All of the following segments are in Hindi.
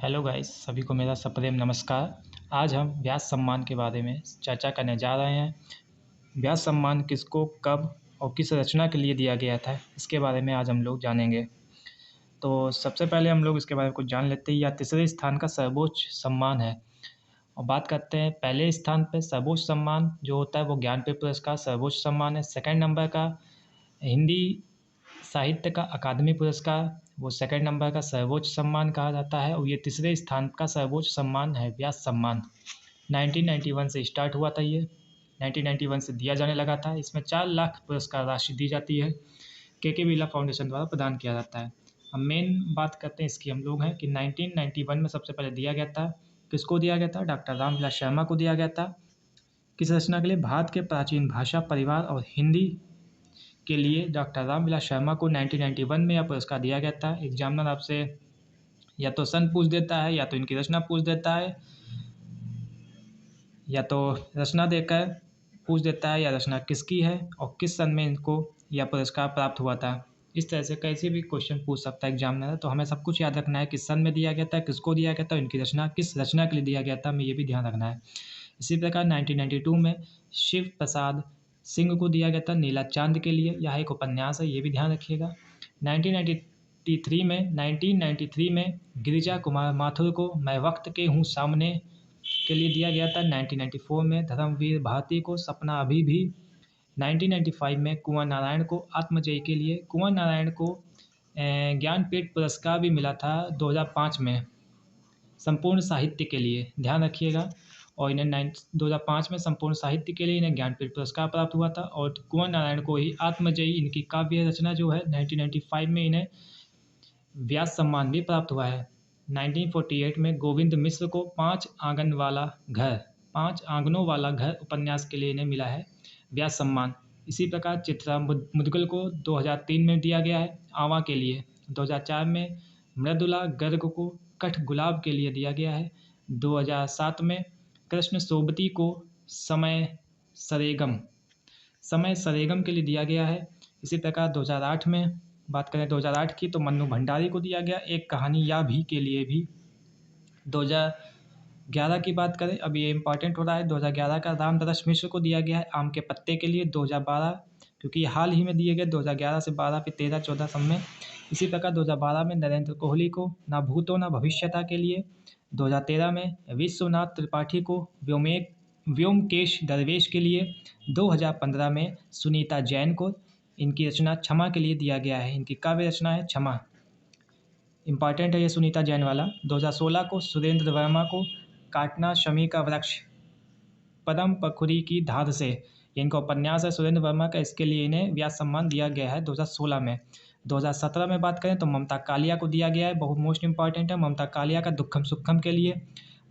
हेलो गाइस, सभी को मेरा सप्रेम नमस्कार। आज हम व्यास सम्मान के बारे में चर्चा करने जा रहे हैं। व्यास सम्मान किसको, कब और किस रचना के लिए दिया गया था, इसके बारे में आज हम लोग जानेंगे। तो सबसे पहले हम लोग इसके बारे में कुछ जान लेते हैं। यह तीसरे स्थान का सर्वोच्च सम्मान है। और बात करते हैं, पहले स्थान पर सर्वोच्च सम्मान जो होता है वो ज्ञानपीठ पुरस्कार सर्वोच्च सम्मान है। सेकंड नंबर का हिंदी साहित्य का अकादमी पुरस्कार, वो सेकंड नंबर का सर्वोच्च सम्मान कहा जाता है। और ये तीसरे स्थान का सर्वोच्च सम्मान है व्यास सम्मान। 1991 से स्टार्ट हुआ था ये, 1991 से दिया जाने लगा था। इसमें 4 लाख पुरस्कार राशि दी जाती है, के बिरला फाउंडेशन द्वारा प्रदान किया जाता है। अब मेन बात करते हैं इसकी हम लोग हैं कि 1991 में सबसे पहले दिया गया था। किसको दिया गया था? डॉक्टर रामविलास शर्मा को दिया गया था। किस रचना के लिए? भारत के प्राचीन भाषा, परिवार और हिंदी के लिए डॉक्टर रामविलास शर्मा को 1991 में यह पुरस्कार दिया गया था। एग्जामिनर आपसे या तो सन पूछ देता है, या तो इनकी रचना पूछ देता है, या तो रचना देकर पूछ देता है, या रचना किसकी है और किस सन में इनको यह पुरस्कार प्राप्त हुआ था। इस तरह से कैसे भी क्वेश्चन पूछ सकता है एग्जामिनर। तो हमें सब कुछ याद रखना है, किस सन में दिया गया था, किसको दिया गया था, इनकी रचना किस रचना के लिए दिया गया था, हमें ये भी ध्यान रखना है। इसी प्रकार 1992 में शिव प्रसाद सिंह को दिया गया था नीला चांद के लिए। यह एक उपन्यास है, ये भी ध्यान रखिएगा। 1993 में गिरिजा कुमार माथुर को मैं वक्त के हूँ सामने के लिए दिया गया था। 1994 में धर्मवीर भारती को सपना अभी भी। 1995 में कुंवर नारायण को आत्मजयी के लिए। कुंवर नारायण को ज्ञानपीठ पुरस्कार भी मिला था 2005 में संपूर्ण साहित्य के लिए, ध्यान रखिएगा। और इन्हें 2005 में संपूर्ण साहित्य के लिए इन्हें ज्ञानपीठ पुरस्कार प्राप्त हुआ था। और कुंवर नारायण को ही आत्मजयी इनकी काव्य रचना जो है 1995 में इन्हें व्यास सम्मान भी प्राप्त हुआ है। 1948 में गोविंद मिश्र को 5 आंगनों वाला घर उपन्यास के लिए इन्हें मिला है व्यास सम्मान। इसी प्रकार चित्रा मुदगल को 2003 में दिया गया है आवा के लिए। 2004 में मृदुला गर्ग को कठ गुलाब के लिए दिया गया है। 2007 में कृष्ण सोबती को समय सरेगम के लिए दिया गया है। इसी प्रकार 2008 में बात करें 2008 की, तो मन्नू भंडारी को दिया गया एक कहानी या भी के लिए भी। 2011 की बात करें, अब ये इंपॉर्टेंट हो रहा है, 2011 का रामदरस मिश्र को दिया गया है आम के पत्ते के लिए। 2012 क्योंकि हाल ही में दिए गए, 2011 से 12 फिर 13-14 सब में। इसी प्रकार 2012 में नरेंद्र कोहली को ना भूतो ना भविष्यता के लिए। 2013 में विश्वनाथ त्रिपाठी को व्योमकेश दरवेश के लिए। 2015 में सुनीता जैन को इनकी रचना क्षमा के लिए दिया गया है। इनकी काव्य रचना है क्षमा, इंपॉर्टेंट है ये सुनीता जैन वाला। 2016 को सुरेंद्र वर्मा को काटना शमी का वृक्ष पदम पखुरी की धार से, ये इनका उपन्यास है सुरेंद्र वर्मा का, इसके लिए इन्हें व्यास सम्मान दिया गया है 2016 में। 2017 में बात करें तो ममता कालिया को दिया गया है, बहुत मोस्ट इंपॉर्टेंट है, ममता कालिया का दुक्खम सुक्खम के लिए।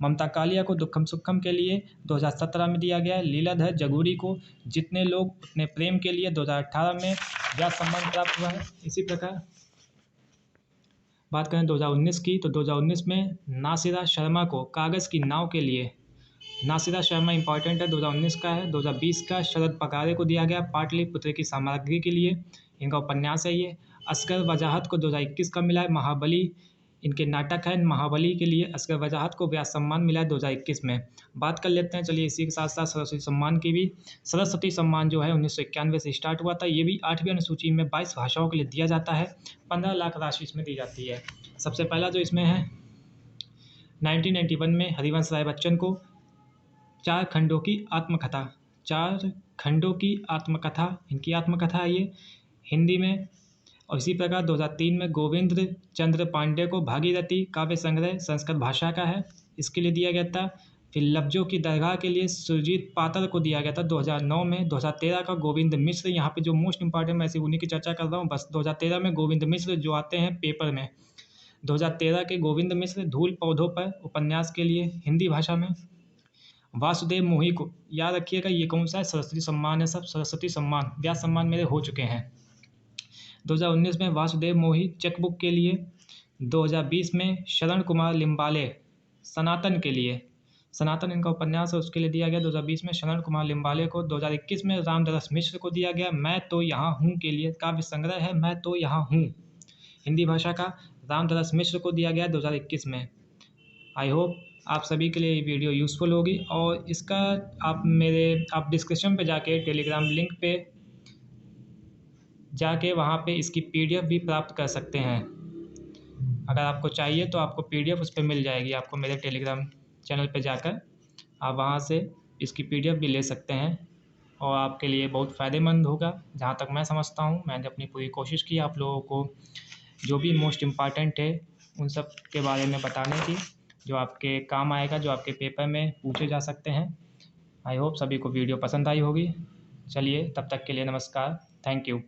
ममता कालिया को दुक्खम सुक्खम के लिए 2017 में दिया गया है। लीलाधर जगूरी को जितने लोग उतने प्रेम के लिए 2018 में व्यास सम्मान प्राप्त हुआ है। इसी प्रकार बात करें 2019 की, तो 2019 में नासिरा शर्मा को कागज़ की नाव के लिए, नासिरा शर्मा इंपॉर्टेंट है, 2019 का है। 2020 का शरद पकारे को दिया गया पाटलिपुत्र की सामग्री के लिए, इनका उपन्यास है ये। असगर वजाहत को 2021 का मिला है महाबली, इनके नाटक है महाबली के लिए असगर वजाहत को व्यास सम्मान मिला है 2021 में। बात कर लेते हैं चलिए इसी के साथ साथ सरस्वती सम्मान की भी। सरस्वती सम्मान जो है 1991 से स्टार्ट हुआ था। ये भी 8वीं अनुसूची में 22 भाषाओं के लिए दिया जाता है। 15 लाख राशि इसमें दी जाती है। सबसे पहला जो इसमें है 1991 में हरिवंश राय बच्चन को 4 खंडों की आत्मकथा, इनकी आत्मकथा है ये हिंदी में। और इसी प्रकार 2003 में गोविंद चंद्र पांडे को भागीरथी काव्य संग्रह संस्कृत भाषा का है, इसके लिए दिया गया था। फिर लफ्जों की दरगाह के लिए सुरजीत पातर को दिया गया था 2009 में। 2013 का गोविंद मिश्र, यहाँ पे जो मोस्ट इंपॉर्टेंट मैं उन्हीं की चर्चा कर रहा हूँ बस। 2013 में गोविंद मिश्र जो आते हैं पेपर में, 2013 के गोविंद मिश्र धूल पौधों पर उपन्यास के लिए हिंदी भाषा में। वासुदेव मोही को याद रखिएगा, ये कौन सा है? सरस्वती सम्मान है सब, सरस्वती सम्मान। व्यास सम्मान मेरे हो चुके हैं। 2019 में वासुदेव मोही चेकबुक के लिए। 2020 में शरण कुमार लिम्बाले सनातन के लिए, सनातन इनका उपन्यास है उसके लिए दिया गया 2020 में शरण कुमार लिम्बाले को। 2021 में रामदरस मिश्र को दिया गया मैं तो यहाँ हूँ के लिए, काव्य संग्रह है मैं तो यहाँ हूँ हिंदी भाषा का, रामदरस मिश्र को दिया गया 2021 में। आई होप आप सभी के लिए ये वीडियो यूज़फुल होगी और इसका आप डिस्क्रिप्शन पे जाके टेलीग्राम लिंक पे जाके वहाँ पे इसकी पीडीएफ भी प्राप्त कर सकते हैं। अगर आपको चाहिए तो आपको पीडीएफ उस पे मिल जाएगी, आपको मेरे टेलीग्राम चैनल पे जाकर आप वहाँ से इसकी पीडीएफ भी ले सकते हैं और आपके लिए बहुत फ़ायदेमंद होगा। जहाँ तक मैं समझता हूँ, मैंने अपनी पूरी कोशिश की आप लोगों को जो भी मोस्ट इम्पॉर्टेंट है उन सब के बारे में बताने की, जो आपके काम आएगा, जो आपके पेपर में पूछे जा सकते हैं। आई होप सभी को वीडियो पसंद आई होगी। चलिए तब तक के लिए नमस्कार, थैंक यू।